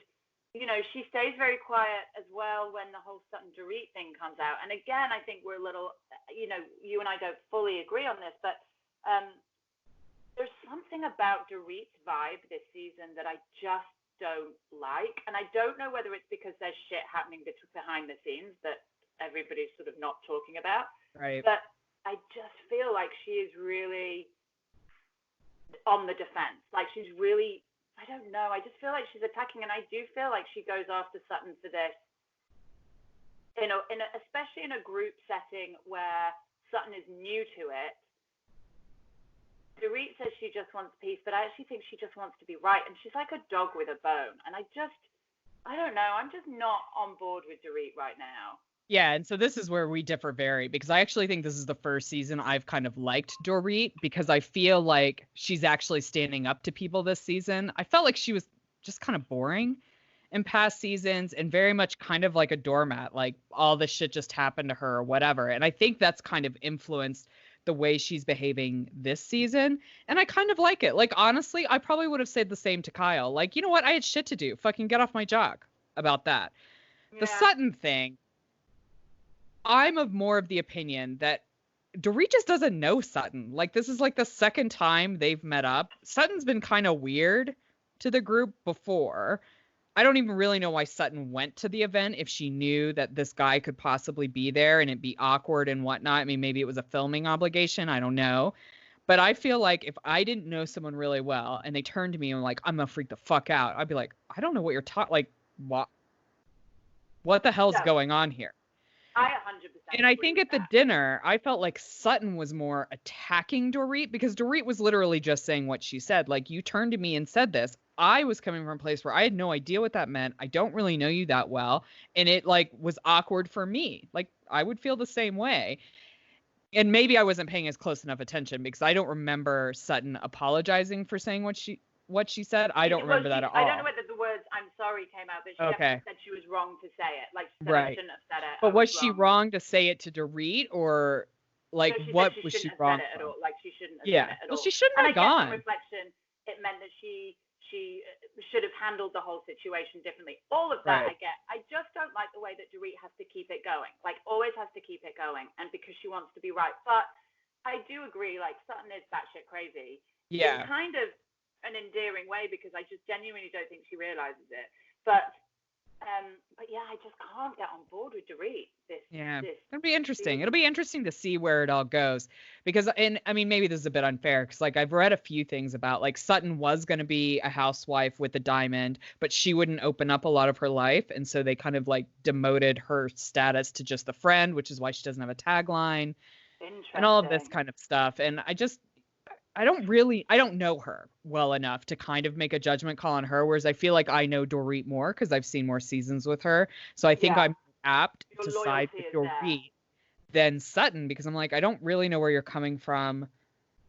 you know, she stays very quiet as well when the whole Sutton Dorit thing comes out. And again, I think we're a little, you know, you and I don't fully agree on this, but there's something about Dorit's vibe this season that I just don't like. And I don't know whether it's because there's shit happening behind the scenes that everybody's sort of not talking about. Right. But I just feel like she is really on the defense. Like she's really, I don't know. I just feel like she's attacking, and I do feel like she goes after Sutton for this. Especially in a group setting where Sutton is new to it. Dorit says she just wants peace, but I actually think she just wants to be right, and she's like a dog with a bone. And I don't know. I'm just not on board with Dorit right now. Yeah, and so this is where we differ very, because I actually think this is the first season I've kind of liked Dorit, because I feel like she's actually standing up to people this season. I felt like she was just kind of boring in past seasons and very much kind of like a doormat, like all this shit just happened to her or whatever. And I think that's kind of influenced the way she's behaving this season. And I kind of like it. Like, honestly, I probably would have said the same to Kyle. Like, you know what? I had shit to do. Fucking get off my jock about that. Yeah. The Sutton thing, I'm more of the opinion that Dorit just doesn't know Sutton. Like, this is like the second time they've met up. Sutton's been kind of weird to the group before. I don't even really know why Sutton went to the event if she knew that this guy could possibly be there and it'd be awkward and whatnot. I mean, maybe it was a filming obligation. I don't know. But I feel like if I didn't know someone really well and they turned to me and were like, I'm going to freak the fuck out, I'd be like, I don't know what you're talking, like, what the hell's going on here? I 100%. And I think at the dinner, I felt like Sutton was more attacking Dorit, because Dorit was literally just saying what she said. Like, you turned to me and said this. I was coming from a place where I had no idea what that meant. I don't really know you that well. And it like was awkward for me. Like, I would feel the same way. And maybe I wasn't paying as close enough attention, because I don't remember Sutton apologizing for saying what she said. I don't remember that at all. I don't know whether the words "I'm sorry" came out, but she definitely said she was wrong to say it. Like, she said, I shouldn't have said it. But was she wrong to say it to Dorit, or like what was she wrong for? At all. Like, she shouldn't have said it at all. Well, she shouldn't have gone. On reflection, it meant that she should have handled the whole situation differently. All of that I get. I just don't like the way that Dorit has to keep it going. Like, always has to keep it going, and because she wants to be right. But I do agree, like, Sutton is batshit crazy. Yeah. In kind of an endearing way, because I just genuinely don't think she realizes it. But yeah, I just can't get on board with Dorit. It'll be interesting. It'll be interesting to see where it all goes, because, and I mean, maybe this is a bit unfair, because like I've read a few things about, like, Sutton was going to be a housewife with a diamond, but she wouldn't open up a lot of her life, and so they kind of like demoted her status to just the friend, which is why she doesn't have a tagline and all of this kind of stuff. And I don't know her well enough to kind of make a judgment call on her, whereas I feel like I know Dorit more because I've seen more seasons with her. So I think I'm apt to side with Dorit than Sutton, because I'm like, I don't really know where you're coming from.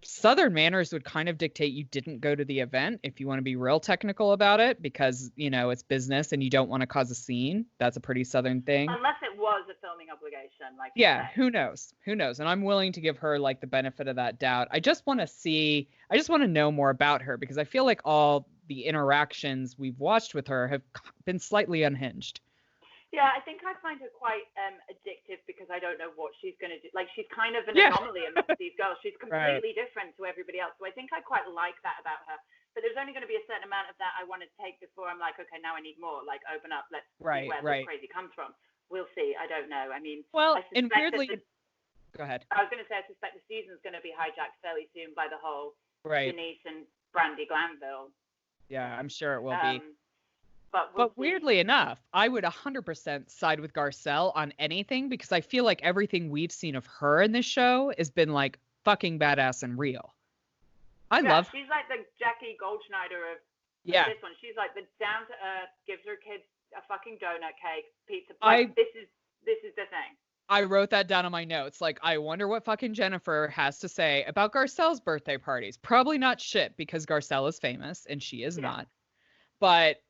Southern manners would kind of dictate you didn't go to the event if you want to be real technical about it, because, you know, it's business and you don't want to cause a scene. That's a pretty Southern thing. Unless it was a filming obligation. Like, who knows? And I'm willing to give her like the benefit of that doubt. I just want to know more about her, because I feel like all the interactions we've watched with her have been slightly unhinged. Yeah, I think I find her quite addictive, because I don't know what she's going to do. Like, she's kind of an anomaly amongst these girls. She's completely different to everybody else. So I think I quite like that about her. But there's only going to be a certain amount of that I want to take before I'm like, okay, now I need more. Like, open up. Let's see where this crazy comes from. We'll see. I don't know. I mean, and weirdly, go ahead. I was going to say, I suspect the season's going to be hijacked fairly soon by the whole Denise and Brandy Glanville. Yeah, I'm sure it will be. But weirdly enough, I would 100% side with Garcelle on anything, because I feel like everything we've seen of her in this show has been like fucking badass and real. She's like the Jackie Goldschneider of this one. She's like the down to earth, gives her kids a fucking donut cake, pizza. Like, this is the thing. I wrote that down on my notes. Like, I wonder what fucking Jennifer has to say about Garcelle's birthday parties. Probably not shit, because Garcelle is famous and she is not. But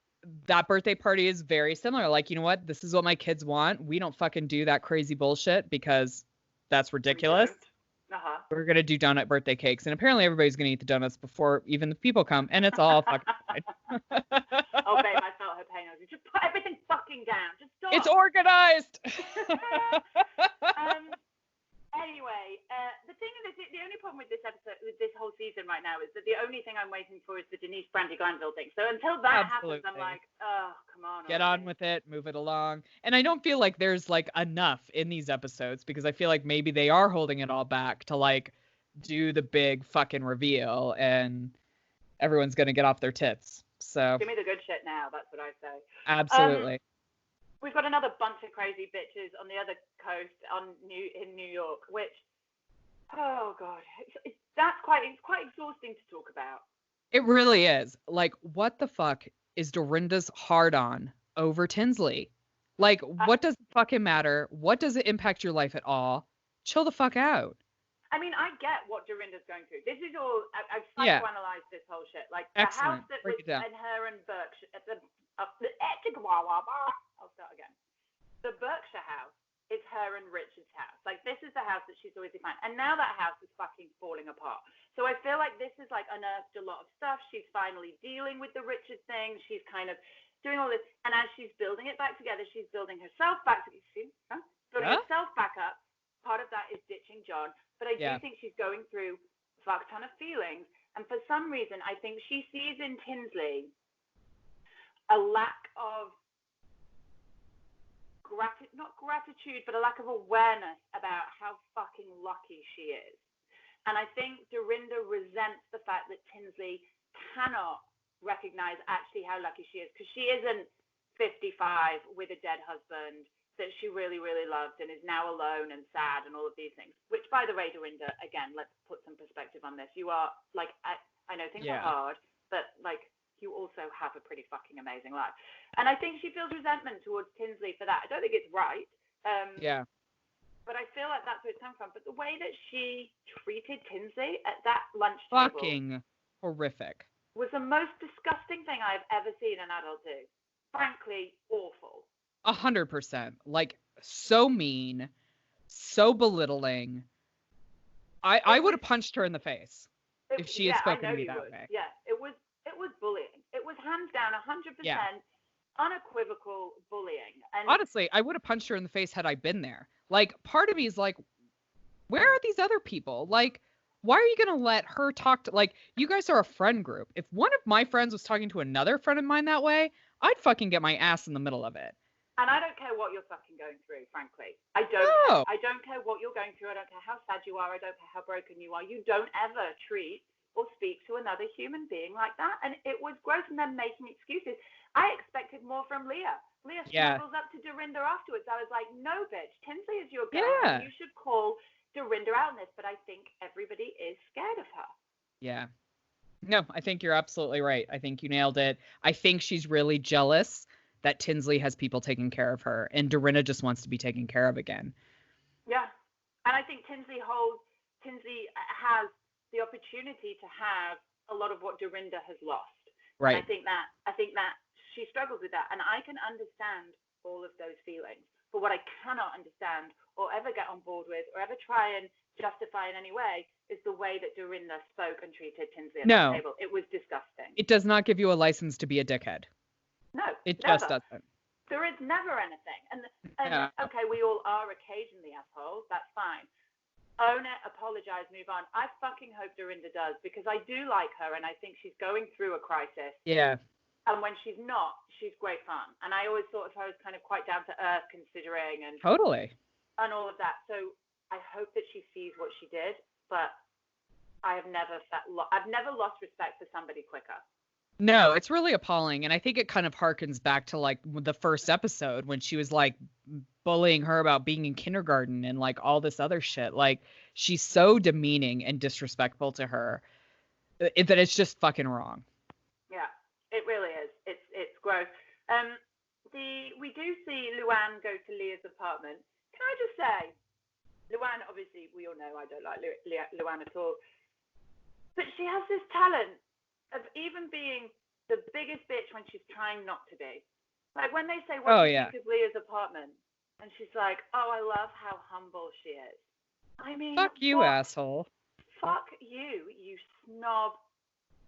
that birthday party is very similar. Like, you know what? This is what my kids want. We don't fucking do that crazy bullshit, because that's ridiculous. We're going to do donut birthday cakes. And apparently everybody's going to eat the donuts before even the people come. And it's all fucking fine. Oh, babe, I felt her pain. I was just put everything fucking down. Just stop. It's organized. Anyway, the thing is, the only problem with this episode, with this whole season right now, is that the only thing I'm waiting for is the Denise Brandy Glanville thing. So until that happens, I'm like, oh, come on. Get on with it, move it along. And I don't feel like there's like enough in these episodes because I feel like maybe they are holding it all back to like do the big fucking reveal and everyone's going to get off their tits. So give me the good shit now. That's what I say. Absolutely. We've got another bunch of crazy bitches on the other coast in New York, which, oh God, it's quite exhausting to talk about. It really is. Like, what the fuck is Dorinda's hard-on over Tinsley? Like, what does it fucking matter? What does it impact your life at all? Chill the fuck out. I mean, I get what Dorinda's going through. This is all, I've psychoanalyzed this whole shit. Like, Excellent. The house that Break was it down. in her and Berkshire, I'll start again. The Berkshire house is her and Richard's house. Like, this is the house that she's always defined. And now that house is fucking falling apart. So I feel like this is, like, unearthed a lot of stuff. She's finally dealing with the Richard thing. She's kind of doing all this. And as she's building it back together, she's building herself back together. Building herself back up. Part of that is ditching John. But I do think she's going through a fuck ton of feelings. And for some reason, I think she sees in Tinsley a lack of not gratitude, but a lack of awareness about how fucking lucky she is. And I think Dorinda resents the fact that Tinsley cannot recognize actually how lucky she is, because she isn't 55 with a dead husband that she really, really loved and is now alone and sad and all of these things. Which, by the way, Dorinda, again, let's put some perspective on this. You are, like, I know things are hard, but, like, you also have a pretty fucking amazing life. And I think she feels resentment towards Tinsley for that. I don't think it's right. But I feel like that's where it's come from. But the way that she treated Tinsley at that lunch table... Fucking horrific. ...was the most disgusting thing I've ever seen an adult do. Frankly, awful. 100%. Like, so mean, so belittling. I would have punched her in the face if she had spoken to me that way. Yeah, it was bullying. It was hands down 100% unequivocal bullying. And honestly, I would have punched her in the face had I been there. Like, part of me is like, where are these other people? Like, why are you going to let her talk to, like, you guys are a friend group. If one of my friends was talking to another friend of mine that way, I'd fucking get my ass in the middle of it. And I don't care what you're fucking going through, frankly. I don't care what you're going through. I don't care how sad you are. I don't care how broken you are. You don't ever treat or speak to another human being like that. And it was gross, and them making excuses. I expected more from Leah. Leah snuggles up to Dorinda afterwards. I was like, no, bitch. Tinsley is your girl. Yeah. You should call Dorinda out on this. But I think everybody is scared of her. Yeah. No, I think you're absolutely right. I think you nailed it. I think she's really jealous that Tinsley has people taking care of her, and Dorinda just wants to be taken care of again. Yeah. And I think Tinsley has the opportunity to have a lot of what Dorinda has lost. Right. And I think that she struggles with that, and I can understand all of those feelings. But what I cannot understand or ever get on board with or ever try and justify in any way is the way that Dorinda spoke and treated Tinsley at the table. It was disgusting. It does not give you a license to be a dickhead. No, it just doesn't. There is never anything. And okay, we all are occasionally assholes. That's fine. Own it, apologize, move on. I fucking hope Dorinda does, because I do like her and I think she's going through a crisis. Yeah. And when she's not, she's great fun. And I always thought of her as kind of quite down to earth, considering and totally and all of that. So I hope that she sees what she did, but I've never lost respect for somebody quicker. No, it's really appalling. And I think it kind of harkens back to like the first episode when she was like bullying her about being in kindergarten and like all this other shit. Like, she's so demeaning and disrespectful to her that it's just fucking wrong. Yeah, it really is. It's gross. We do see Luann go to Leah's apartment. Can I just say, Luann, obviously we all know I don't like Luann at all, but she has this talent of even being the biggest bitch when she's trying not to be. Like when they say, what do you think of Leah's apartment? And she's like, oh, I love how humble she is. I mean, fuck you, asshole. Fuck you, you snob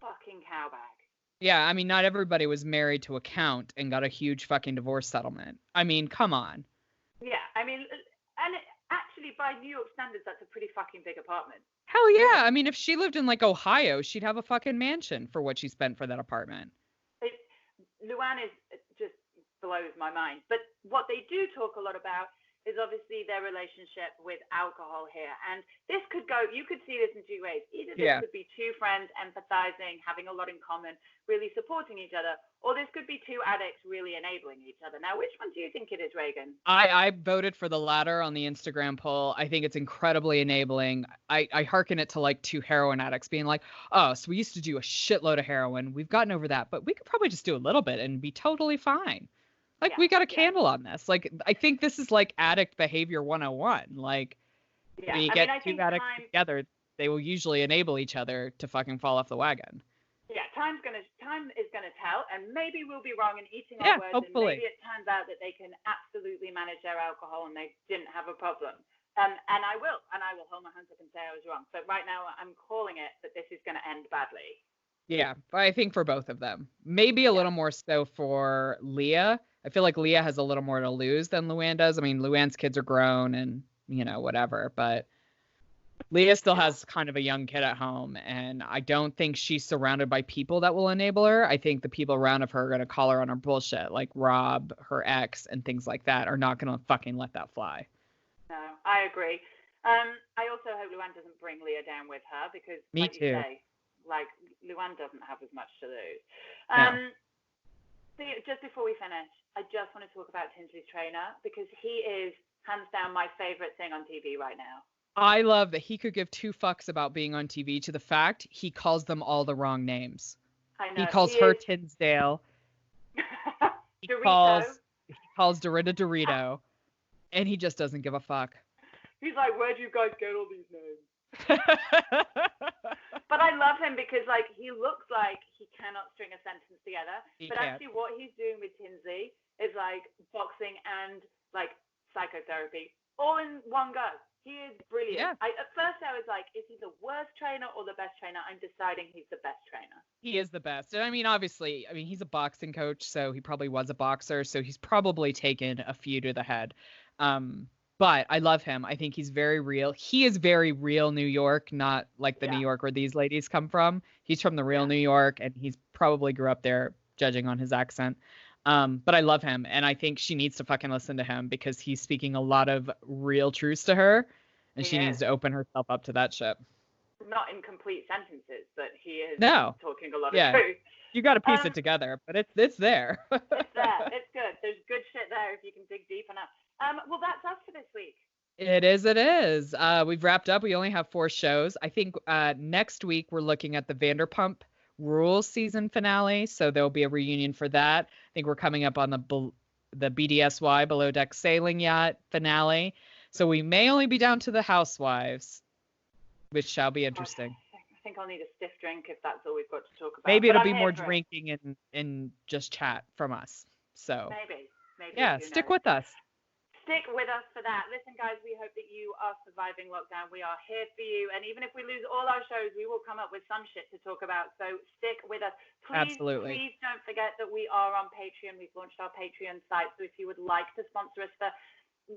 fucking cowbag. Yeah, I mean, not everybody was married to a count and got a huge fucking divorce settlement. I mean, come on. Yeah, I mean, and actually, actually, by New York standards, that's a pretty fucking big apartment. Hell yeah. I mean, if she lived in like Ohio, she'd have a fucking mansion for what she spent for that apartment. Luann just blows my mind. But what they do talk a lot about is obviously their relationship with alcohol here. And this could go, you could see this in two ways. Either this could be two friends empathizing, having a lot in common, really supporting each other, or this could be two addicts really enabling each other. Now, which one do you think it is, Reagan? I voted for the latter on the Instagram poll. I think it's incredibly enabling. I hearken it to like two heroin addicts being like, oh, so we used to do a shitload of heroin. We've gotten over that, but we could probably just do a little bit and be totally fine. Like, we got a candle on this. Like, I think this is like addict behavior 101. Like, when you get two addicts together, they will usually enable each other to fucking fall off the wagon. Yeah, time is gonna tell, and maybe we'll be wrong in eating our words, hopefully. And maybe it turns out that they can absolutely manage their alcohol and they didn't have a problem. And I will hold my hands up and say I was wrong. But right now, I'm calling it that this is gonna end badly. Yeah, but I think for both of them. Maybe a little more so for Leah. I feel like Leah has a little more to lose than Luann does. I mean, Luann's kids are grown and, whatever. But Leah still has kind of a young kid at home. And I don't think she's surrounded by people that will enable her. I think the people around of her are going to call her on her bullshit, like Rob, her ex, and things like that, are not going to fucking let that fly. No, I agree. I also hope Luann doesn't bring Leah down with her because, Me too. You say, like, Luann doesn't have as much to lose. No. So just before we finish, I just want to talk about Tinsley's trainer because he is hands down my favorite thing on TV right now. I love that he could give two fucks about being on TV to the fact he calls them all the wrong names. I know. He calls her Tinsdale. He calls Dorinda Dorito. And he just doesn't give a fuck. He's like, where'd you guys get all these names? But I love him because, like, he looks like he cannot string a sentence together. Actually what he's doing with Tinsley is, like, boxing and, like, psychotherapy all in one go. He is brilliant. Yeah. At first I was like, is he the worst trainer or the best trainer? I'm deciding he's the best trainer. He is the best. And I mean, obviously, he's a boxing coach, so he probably was a boxer, so he's probably taken a few to the head. But I love him. I think he's very real. He is very real New York, not like the New York where these ladies come from. He's from the real New York, and he's probably grew up there, judging on his accent. But I love him, and I think she needs to fucking listen to him because he's speaking a lot of real truths to her, and she needs to open herself up to that shit. Not in complete sentences, but he is talking a lot of truth. You got to piece it together, but it's there. It's there. It's good. There's good shit there if you can dig deep enough. Well, that's us for this week. It is. We've wrapped up. We only have 4 shows. I think next week we're looking at the Vanderpump Rules season finale, so there'll be a reunion for that. I think we're coming up on the BDSY Below Deck Sailing Yacht finale, so we may only be down to the Housewives, which shall be interesting. I think I'll need a stiff drink if that's all we've got to talk about. Maybe it'll be more drinking and just chat from us. So maybe. Yeah, stick with us. Stick with us for that. Listen, guys, we hope that you are surviving lockdown. We are here for you. And even if we lose all our shows, we will come up with some shit to talk about. So stick with us. Please don't forget that we are on Patreon. We've launched our Patreon site. So if you would like to sponsor us for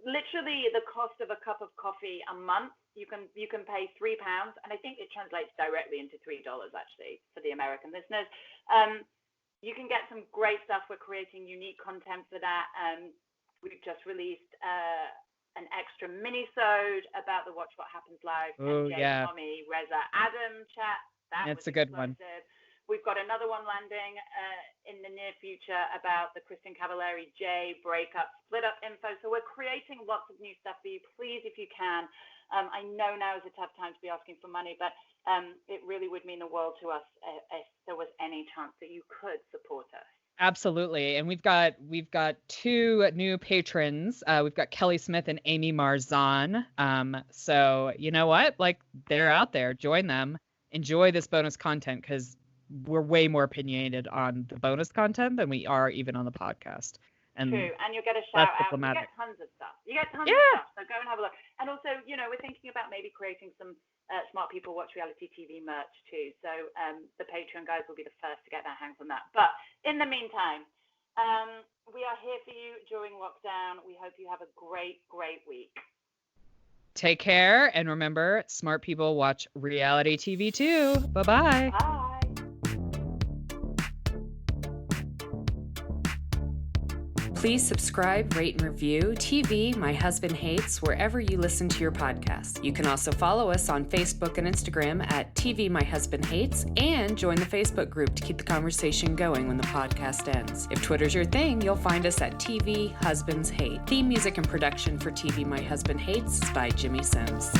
literally the cost of a cup of coffee a month, you can pay £3. And I think it translates directly into $3, actually, for the American listeners. You can get some great stuff. We're creating unique content for that. We've just released an extra mini-sode about the Watch What Happens Live and Tommy, Reza, Adam chat. That's a good one. We've got another one landing in the near future about the Kristen Cavallari Jay breakup, split up info. So we're creating lots of new stuff for you. Please, if you can. I know now is a tough time to be asking for money, but it really would mean the world to us if there was any chance that you could support us. Absolutely. And we've got 2 new patrons. We've got Kelly Smith and Amy Marzan. So you know what? Like, they're out there. Join them. Enjoy this bonus content because we're way more opinionated on the bonus content than we are even on the podcast. And true. And you'll get a shout out. You get tons of stuff. So go and have a look. And also, we're thinking about maybe creating some Smart People Watch Reality TV merch too. So the Patreon guys will be the first to get their hands on that. But in the meantime, we are here for you during lockdown. We hope you have a great, great week. Take care. And remember, smart people watch reality TV too. Bye-bye. Bye. Please subscribe, rate, and review TV My Husband Hates wherever you listen to your podcasts. You can also follow us on Facebook and Instagram at TV My Husband Hates and join the Facebook group to keep the conversation going when the podcast ends. If Twitter's your thing, you'll find us at TV Husbands Hate. Theme music and production for TV My Husband Hates is by Jimmy Sims.